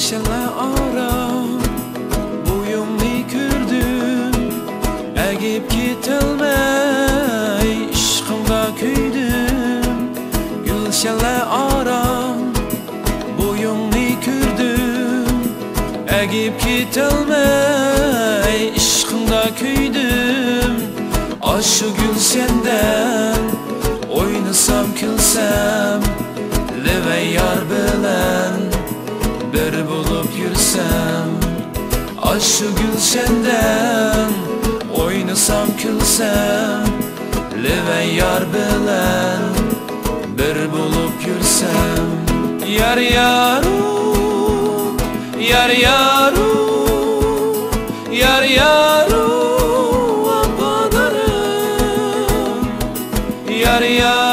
gülşenle aram Buyumni kürdüm Egip gitilmey Işkımda küydüm Gülşenle aram Buyumni kürdüm Egip gitilmey Işkımda küydüm Aşı gülşenden Oynasam külsem Leve yar bilen Bir bulup yürsem Aşı gülşenden Oynasam külsem Leve yar bilen Bir bulup yürsem Yar yarum Yar yarum Yar yarum Apanarım Yar yarum